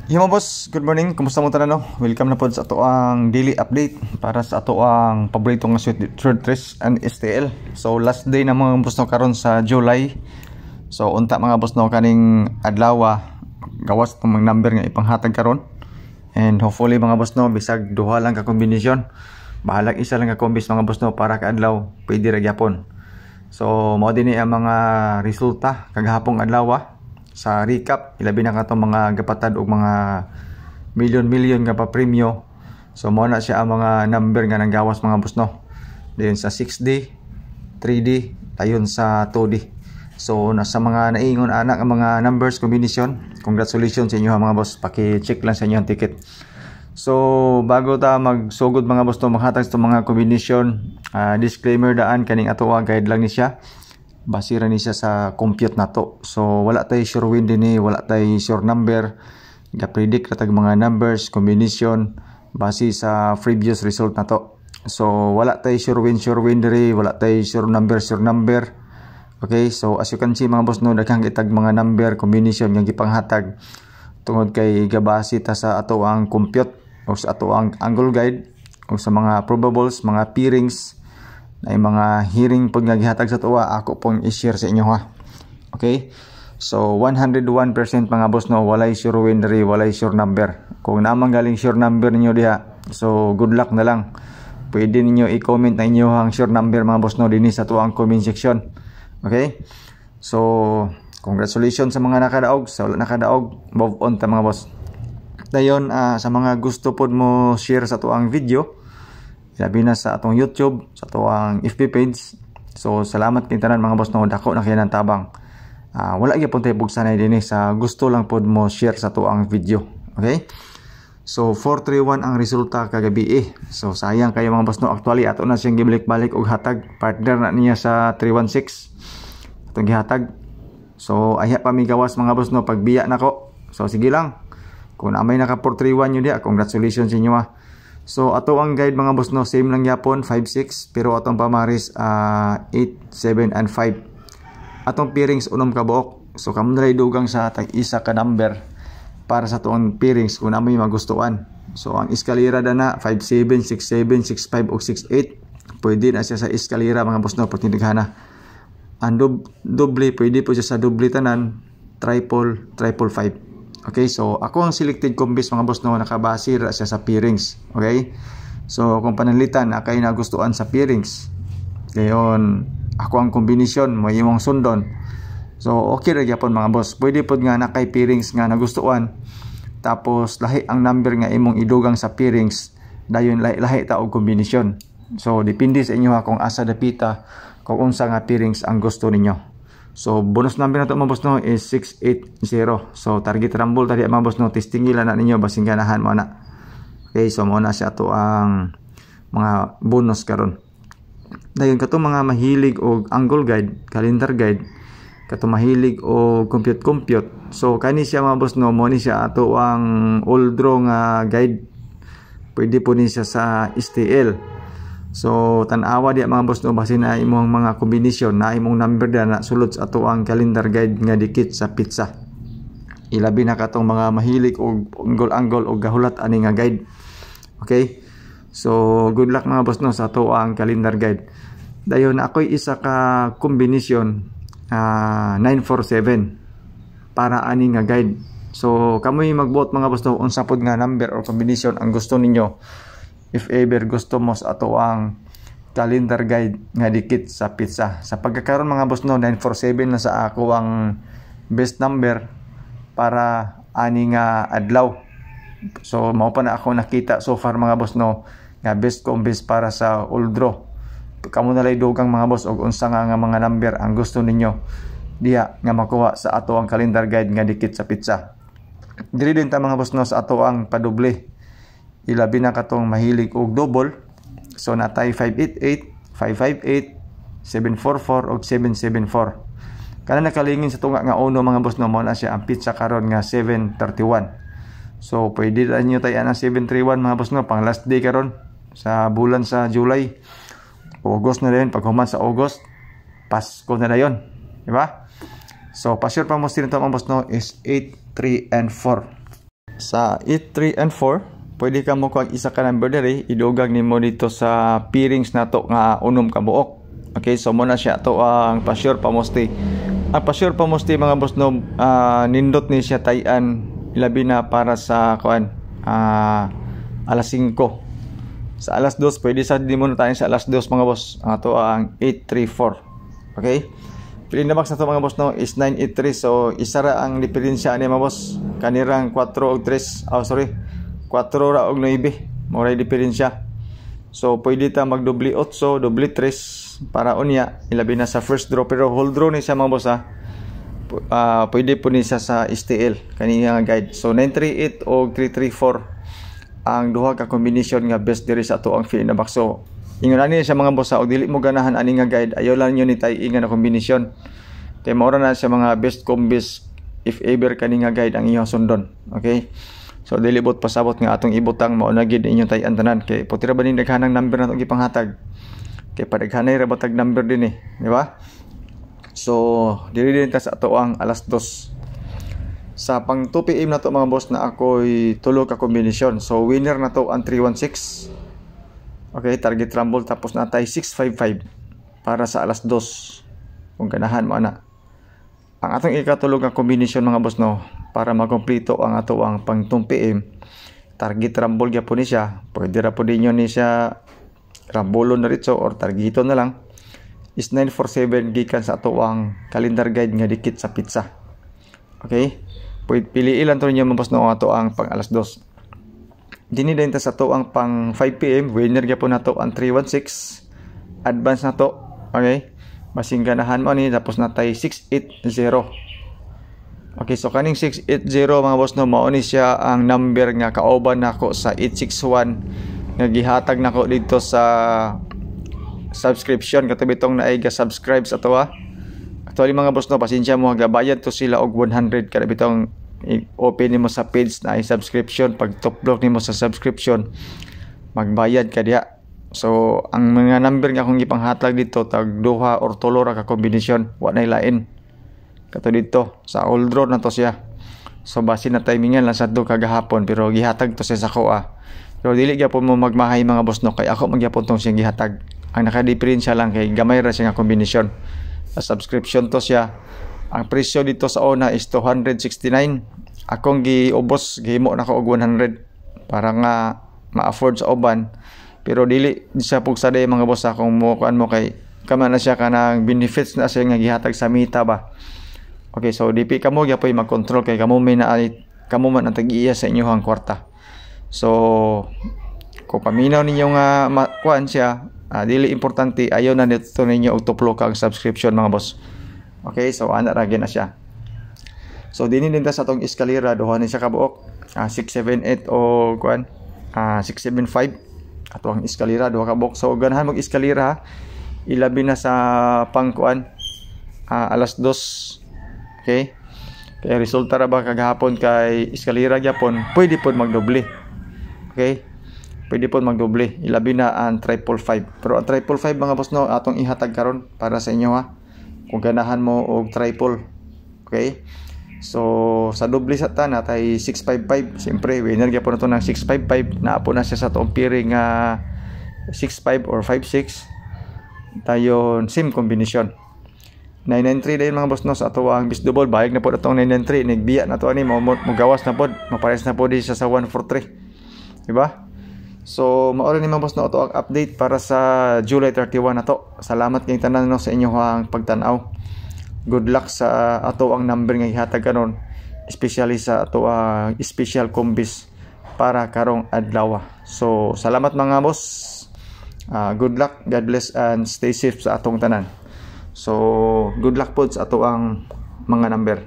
Yo mga boss, good morning. Kumusta mo tanan no? Welcome na po sa ato ang daily update para sa ato ang paborito nga short trace and STL. So last day na mga boss no karon sa July. So unta mga boss no kaning adlaw gawas tong mga number nga ipanghatag karon. And hopefully mga boss no bisag duha lang ka kombinasyon. Bahalag isa lang ka kombis mga boss no para ka adlaw pwede ra gyapon. So mao dinhi ang mga resulta kagahapong adlaw sa recap, ilabi na katong mga gapatad o mga milyon nga pa premyo. So mo na siya ang mga number nga nanggawas mga boss no. Diyon sa 6D, 3D, tayon sa 2D. So nasa mga naingon anak ang mga numbers combination. Congratulations sa inyo mga boss. Paki-check lang sa inyo ang ticket. So bago ta magsugod mga boss no maghatag sa mga combination, disclaimer daan kaning ato guide lang ni siya. Basira ni siya sa compute nato. So wala tay sure win dinhi, wala tay sure number. Ga-predict ratag mga numbers combination base sa previous result nato. So wala tay sure win diri, wala tay sure number. Okay, so as you can see mga boss no, daghang itag mga number combination nga gipanghatag tungod kay gabase ta sa ato ang compute o sa ato ang angle guide o sa mga probables, mga pairings na mga hearing pag naghihatag sa tuwa, ako pong i-share sa inyo ha. Okay? So 101% mga boss no, walay sure win diri, walay sure number. Kung namang galing sure number ninyo diha, so good luck na lang. Pwede ninyo i-comment na inyo ang sure number mga boss no dinhi sa tuwang comment section. Okay? So congratulations sa mga nakadaog, sa wala nakadaog, move on ta mga boss. Dayon sa mga gusto pod mo share sa tuwang video, labi na sa atong YouTube, sa atong FB page. So salamat king tanan mga boss no, dako na kay nang tabang. Wala gyapon tay bugsanay dinhi sa gusto lang pod mo share sa atong video. Okay? So 431 ang resulta kagabi. So sayang kayo mga boss no, actually ato na siyang gibalik-balik og hatag, partner na niya sa 316. Atong gihatag. So ayha pa mi gawas mga boss no pagbiya nako. So sige lang. Kung amay naka 431 yun dia, congratulations sa inyo So ato ang guide mga boss no, same lang yapon 5-6, pero atong pamaris 8, 7 and 5. Atong pairings unom ka buok. So kamo na dugang sa tag isa ka number para sa tuong pairings kung amoy magustuhan. So ang eskalera na 5-7, 6-7, 6-5 o 6-8. Pwede na siya sa eskalera mga boss no, pertindighana. Ang doble pwede po siya sa doble tanan, triple 5. Okay, so ako ang selected combis mga boss no, nakabase ra siya sa pairings. Okay? So kung panalitan na kay nagustuhan sa pairings, gayon ako ang combination mo imong sundon. So okay ra gyapon mga boss. Pwede pod nga na kay pairings nga nagustuhan. Tapos lahi ang number nga imong idugang sa pairings, dayon lahi ta og combination. So depende sa inyo kung asa dapita kung unsa nga pairings ang gusto ninyo. So bonus number na ito mga boss no is 680. So target rumble tadi mga boss no, testing ilan na ninyo basing ganahan mo na. Okay, so mo na siya to ang mga bonus karon. Dayon kato mga mahilig og angle guide, calendar guide, kato mahilig og compute. So kani siya mga boss no, mo ni siya ato ang all draw nga guide. Pwede po ni siya sa STL. So tan-awa dia mga boss no, basin na imong mga combination na imong number da na sulod sa ato ang calendar guide nga dikit sa pizza. Ilabi na katong mga mahilig og angle og gahulat ani nga guide. Okay? So good luck mga boss no sa ato ang calendar guide. Dayon ako'y isa ka combination 947 para ani nga guide. So kamoy magbuot mga boss no unsa pod nga number or combination ang gusto ninyo. If ever gusto mo sa ato ang calendar guide nga dikit sa pizza. Sa pagkakaroon mga boss no, 947 na sa ako ang best number para ani nga adlaw. So mao pa na ako nakita so far mga boss no, nga best combis para sa all draw. Kamo na lay dugang mga boss og unsa nga mga number ang gusto ninyo diha nga makuha sa ato ang calendar guide nga dikit sa pizza. Diri din ta mga boss no sa ato ang padoble. Ilabi na katong mahilig og double. So natay 588, 558, 744 og 774. Kana nakalingin sa tunga nga uno mga boss no, mo na siya ang pizza karon nga 731. So pwede ra niyo tayan ang 731 mga boss no, pang last day karon sa bulan sa July. August na rin, pag human sa August, Pasko na dayon, di ba? So, pa-sure pa mo sila ito mga boss no is 8, 3, and 4. Sa 8, 3, and 4, pwede ka mo kung isa ka number diri, idugag nimo dito sa pairings na to nga unom ka buok. Okay, so muna siya to ang pa-sure pamosti. Ang pa-sure pamosti mga boss no, nindot ni siya tayan labi na para sa kuan alas 5. Sa alas 2 pwede sa di mo na tayo sa alas 2 mga boss. Ang to ang 834. Okay? Pinamax na to mga boss no is 983, so isa ra ang diferensya ni mga boss. Kanirang 4 og 3, 4 ra og 9. Mo ra diferensya. So pwede ta mag doble 8, doble 3 para unya ilabi na sa first draw, pero whole draw ni siya mga boss ha. Pwede po ni siya sa STL kanina nga guide. So 938 o 334 ang duha ka combination nga best diri sa ato ang Finabox. So ingon ani siya mga boss ha, og dili mo ganahan ani nga guide, ayaw lang niyo ni tay inga na combination. Kay mao na siya mga best combis if ever kani nga guide ang iyong sundon. Okay? So dili bot pasabot nga atong ibutang mao na gid inyong tay-an tanan, kay putira ba ning daghanang number na gipanghatag. Kay padaghanay ra batag number din di ba? So dili din ta sa ato ang alas 2. Sa pang 2 PM na to mga boss na ako'y tulo ka kombinasyon. So winner na to ang 316. Okay, target rumble tapos natay 655 para sa alas 2. Kung ganahan mo ana. Ang atong ikatulog nga kombinasyon mga boss no, para makompleto ang ato ang pang 2 PM. Target rumble gyapon ni siya. Pwede ra po dinyo ni siya rambulon na ritso or targeton na lang. Is 947 gikan sa ato ang calendar guide nga dikit sa pizza. Okay? Pwede piliin lang to ninyo mga boss no ato ang pang alas 2. Dini din ta sa ato ang pang 5 PM, winner gyapon nato ang 316. Advance na to. Okay? Basing ganahan mo ni tapos natay 680. Okay, so kaning 680 mga boss no, mao ni siya ang number nga kauban nako sa 861 nga gihatag nako dito sa subscription katubi tong naay subscribe sa to ha. Actually mga boss no, pasensya mo gabayad to sila og 100 kada bitong open nimo sa page na ay subscription. Pag top block nimo sa subscription magbayad ka diha. So ang mga number nga akong ipanghatag dito tag duha or tulo ra ka kombinasyon, wa nay lain. Kato dito sa all draw na to siya. So base na timingan lang sa kagahapon pero gihatag to siya sa kuha. Pero dili gyapon mo magmahay mga boss no, kay ako magyapon tong siyang gihatag. Ang naka-diferensya lang kay gamay ra siya nga kombinasyon. Sa subscription to siya. Ang presyo dito sa una is 269. Akong giubos gihimo nako og 100 para nga ma-afford sa uban. Pero dili siya pugsaday mga boss akong mo kuan mo kay kama na siya kanang benefits na siya nga gihatag sa mita ba. Okay, so DP kamo gyapon mag-control kay kamo may kamo man ang tag-iya sa inyong kwarta. So kung paminaw ninyo nga kuan siya, dili importante ayaw na dito ninyo og tuplo ka ang subscription mga boss. Okay, so ana ra gyud na siya. So dinhi din ta sa tong eskalera duha ni siya ka buok. 678 o kuan 675 ato ang eskalera duha ka buok. So ganahan mag eskalera ilabi na sa pangkuan alas 2. Okay? Kaya resulta ra ba kagahapon kay eskalera gyapon, pwede pod magdoble. Okay? Pwede po magdoble. Ilabi na ang 555. Pero ang 555 mga boss no, atong ihatag karon para sa inyo ha. Kung ganahan mo og triple. Okay? So sa doble sa ta natay 655. Siyempre winner gyapon na to ng 655. Naapo na siya sa toong piring 65 or 56. Dayon same combination. 993 dayon mga boss no, sa ato ang bis double bayag na po atong 993 nigbiya na to ani mo gawas na pod, mapares na pod siya sa 143. Diba? So maoray ni mga boss no, ito ang update para sa July 31 na to. Salamat kayong tanan no, sa inyong pagtanaw. Good luck sa ato ang number nga ihatag karon, especially sa ato ang special combis para karong adlaw. So salamat mga boss. Good luck, God bless and stay safe sa atong tanan. So good luck po sa ato ang mga number.